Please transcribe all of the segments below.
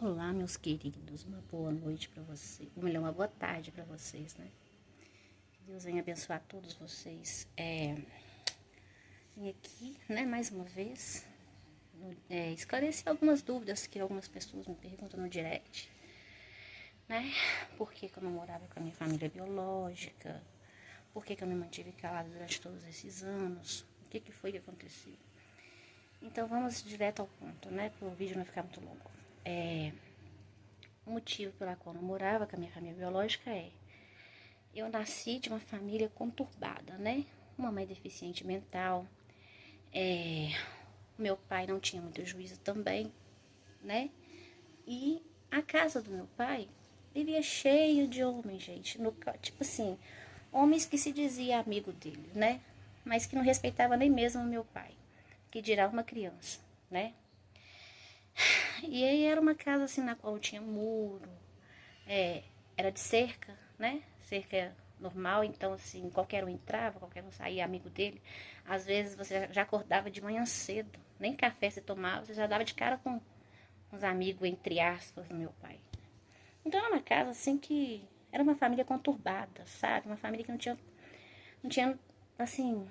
Olá, meus queridos, uma boa noite para vocês, ou melhor, uma boa tarde para vocês, né? Que Deus venha abençoar todos vocês. Vim aqui, né, mais uma vez, esclarecer algumas dúvidas que algumas pessoas me perguntam no direct, né? Por que eu não morava com a minha família biológica? Por que eu me mantive calada durante todos esses anos? O que foi que aconteceu? Então, vamos direto ao ponto, né? Para o vídeo não ficar muito longo. O motivo pela qual eu não morava com a minha família biológica eu nasci de uma família conturbada, né? Uma mãe deficiente mental, meu pai não tinha muito juízo também, né? E a casa do meu pai vivia cheio de homens, gente. Tipo assim, homens que se dizia amigo dele, né? Mas que não respeitava nem mesmo o meu pai, que dirá uma criança, né? E aí era uma casa assim na qual tinha muro, era de cerca, né? Cerca normal, então assim, qualquer um entrava, qualquer um saía amigo dele. Às vezes você já acordava de manhã cedo, nem café você tomava, você já dava de cara com uns amigos, entre aspas, do meu pai. Então era uma casa assim que era uma família conturbada, sabe? Uma família que não tinha assim,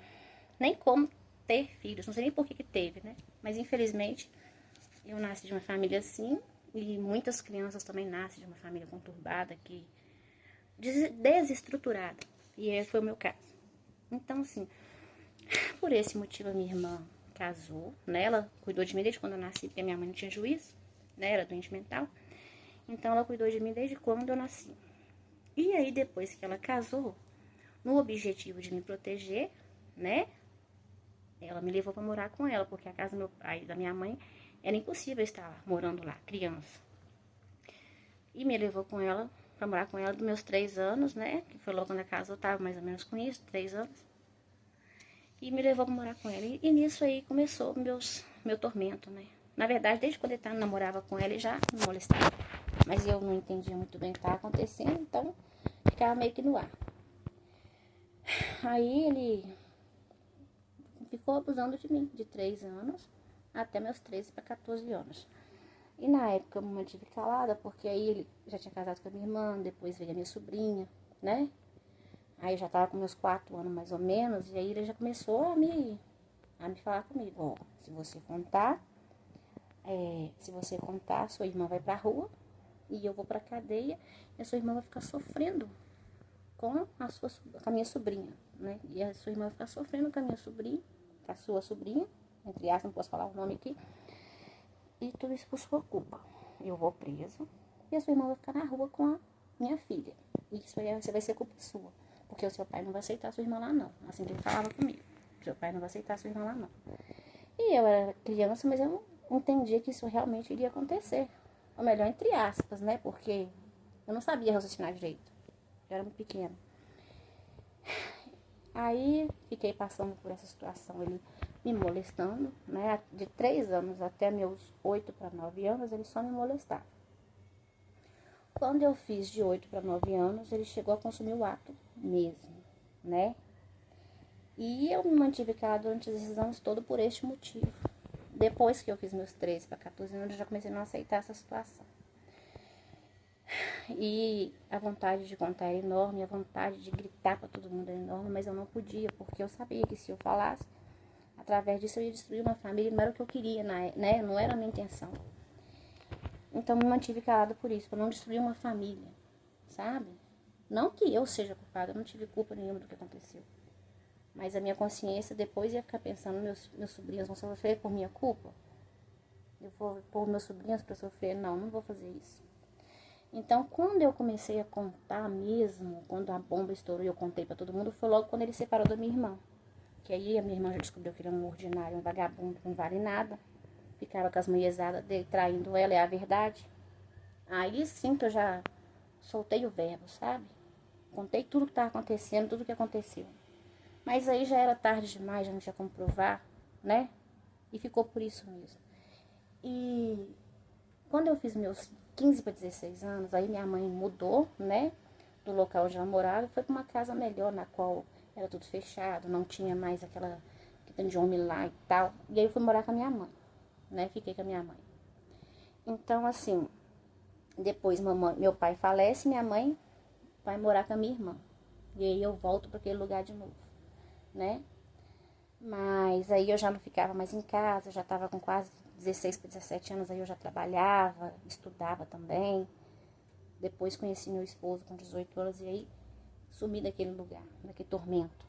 nem como ter filhos, não sei nem por que teve, né? Mas infelizmente eu nasci de uma família assim, e muitas crianças também nascem de uma família conturbada, que desestruturada. E foi o meu caso. Então, assim, por esse motivo a minha irmã casou, né? Ela cuidou de mim desde quando eu nasci, porque minha mãe não tinha juízo, né? Era doente mental. Então ela cuidou de mim desde quando eu nasci. E aí depois que ela casou, no objetivo de me proteger, né? Ela me levou para morar com ela, porque a casa do meu pai e da minha mãe era impossível estar morando lá, criança. E me levou com ela para morar com ela dos meus 3 anos, né? Que foi logo quando a casa eu tava mais ou menos com isso, 3 anos. E me levou para morar com ela. E nisso aí começou meu tormento, né? Na verdade, desde quando ele namorava com ela, ele já me molestava. Mas eu não entendia muito bem o que estava acontecendo, então ficava meio que no ar. Aí ele ficou abusando de mim, de 3 anos até meus 13 para 14 anos. E na época eu me mantive calada, porque aí ele já tinha casado com a minha irmã, depois veio a minha sobrinha, né? Aí eu já tava com meus 4 anos mais ou menos, e aí ele já começou a me falar comigo, ó, se você contar, sua irmã vai pra rua e eu vou pra cadeia, e a sua irmã vai ficar sofrendo com a minha sobrinha, né? E a sua irmã vai ficar sofrendo com a minha sobrinha, com a sua sobrinha, entre aspas, não posso falar o nome aqui, e tudo isso por sua culpa. Eu vou preso e a sua irmã vai ficar na rua com a minha filha. E isso aí vai ser culpa sua. Porque o seu pai não vai aceitar a sua irmã lá, não. Assim que ele falava comigo. Seu pai não vai aceitar a sua irmã lá, não. E eu era criança, mas eu não entendia que isso realmente iria acontecer. Ou melhor, entre aspas, né? Porque eu não sabia raciocinar direito. Eu era muito pequena. Aí fiquei passando por essa situação, ele me molestando, né? De 3 anos até meus 8 para 9 anos, ele só me molestava. Quando eu fiz de 8 para 9 anos, ele chegou a consumir o ato mesmo, né? E eu me mantive calada durante esses anos todos por este motivo. Depois que eu fiz meus 13 para 14 anos, eu já comecei a não aceitar essa situação. E a vontade de contar era enorme, a vontade de gritar para todo mundo era enorme, mas eu não podia, porque eu sabia que se eu falasse, através disso eu ia destruir uma família, não era o que eu queria, né? Não era a minha intenção. Então me mantive calada por isso, para não destruir uma família, sabe? Não que eu seja culpada, eu não tive culpa nenhuma do que aconteceu. Mas a minha consciência depois ia ficar pensando, meus sobrinhos vão sofrer por minha culpa? Eu vou pôr meus sobrinhos para sofrer? Não vou fazer isso. Então, quando eu comecei a contar mesmo, quando a bomba estourou e eu contei para todo mundo, foi logo quando ele separou da minha irmã. Que aí a minha irmã já descobriu que ele era um ordinário, um vagabundo, não vale nada. Ficava com as mulherzadas dele, traindo ela, é a verdade. Aí sim que eu já soltei o verbo, sabe? Contei tudo que estava acontecendo, tudo que aconteceu. Mas aí já era tarde demais, já não tinha como provar, né? E ficou por isso mesmo. E quando eu fiz meus 15 para 16 anos, aí minha mãe mudou, né? Do local onde ela morava e foi para uma casa melhor, na qual era tudo fechado, não tinha mais aquela que de homem lá e tal. E aí eu fui morar com a minha mãe, né? Fiquei com a minha mãe. Então, assim, Depois meu pai falece, minha mãe vai morar com a minha irmã. E aí eu volto para aquele lugar de novo, né? Mas aí eu já não ficava mais em casa, já estava com quase 16 para 17 anos, aí eu já trabalhava, estudava também. Depois conheci meu esposo com 18 anos e aí sumi daquele lugar, daquele tormento.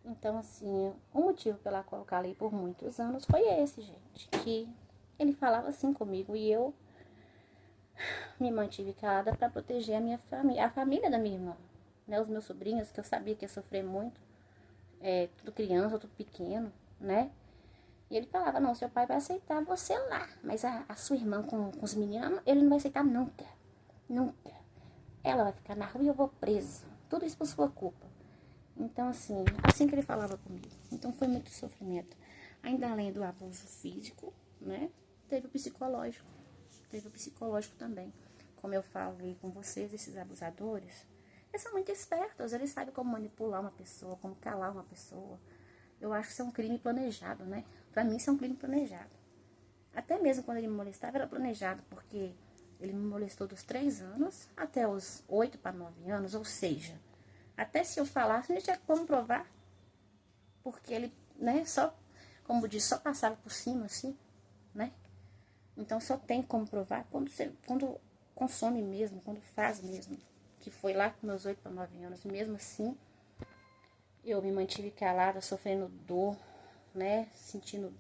Então, assim, o motivo pela qual eu calei por muitos anos foi esse, gente. Que ele falava assim comigo e eu me mantive calada para proteger a minha família, a família da minha irmã, né? Os meus sobrinhos, que eu sabia que ia sofrer muito, tudo criança, tudo pequeno, né? E ele falava, não, seu pai vai aceitar você lá, mas a sua irmã com os meninos, ele não vai aceitar nunca, nunca. Ela vai ficar na rua e eu vou preso. Tudo isso por sua culpa. Então, assim que ele falava comigo. Então, foi muito sofrimento. Ainda além do abuso físico, né? Teve o psicológico. Teve o psicológico também. Como eu falei com vocês, esses abusadores, eles são muito espertos. Eles sabem como manipular uma pessoa, como calar uma pessoa. Eu acho que isso é um crime planejado, né? Pra mim, isso é um crime planejado. Até mesmo quando ele me molestava, era planejado, porque ele me molestou dos 3 anos até os 8 para 9 anos, ou seja, até se eu falasse, não tinha como provar, porque ele, né, só, como diz, só passava por cima, assim, né? Então só tem como provar quando consome mesmo, quando faz mesmo, que foi lá com meus 8 para 9 anos, e mesmo assim, eu me mantive calada, sofrendo dor, né, sentindo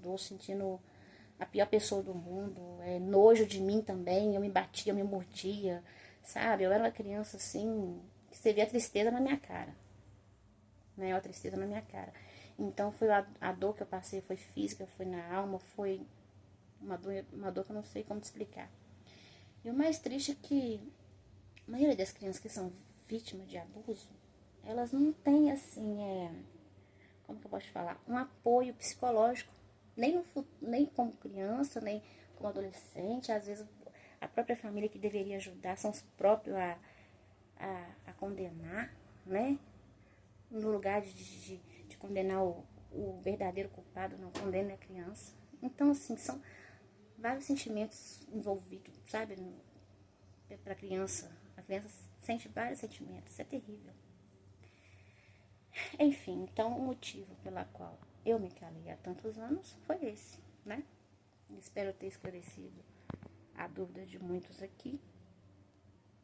a pior pessoa do mundo, nojo de mim também, eu me batia, eu me mordia, sabe? Eu era uma criança assim, que você via a tristeza na minha cara, né? A tristeza na minha cara. Então foi a dor que eu passei, foi física, foi na alma, foi uma dor que eu não sei como te explicar. E o mais triste é que a maioria das crianças que são vítimas de abuso, elas não têm assim, como que eu posso falar? Um apoio psicológico, nem como criança, nem como adolescente. Às vezes a própria família que deveria ajudar são os próprios a condenar, né? No lugar de condenar o verdadeiro culpado, não condena a criança. Então, assim, são vários sentimentos envolvidos, sabe? Para a criança. A criança sente vários sentimentos, isso é terrível. Enfim, então o motivo pela qual eu me calei há tantos anos foi esse, né? Espero ter esclarecido a dúvida de muitos aqui,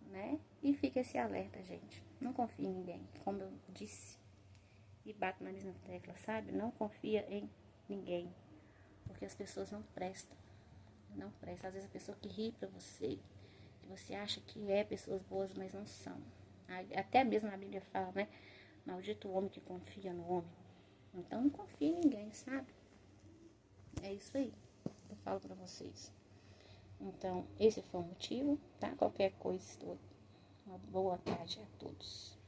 né? E fica esse alerta, gente. Não confie em ninguém, como eu disse. E bato na mesma tecla, sabe? Não confia em ninguém, porque as pessoas não prestam. Não prestam. Às vezes a pessoa que ri pra você, que você acha que é pessoas boas, mas não são. Até mesmo a Bíblia fala, né? Maldito o homem que confia no homem. Então não confie em ninguém, sabe? É isso aí que eu falo pra vocês. Então, esse foi o motivo, tá? Qualquer coisa, estou. Uma boa tarde a todos.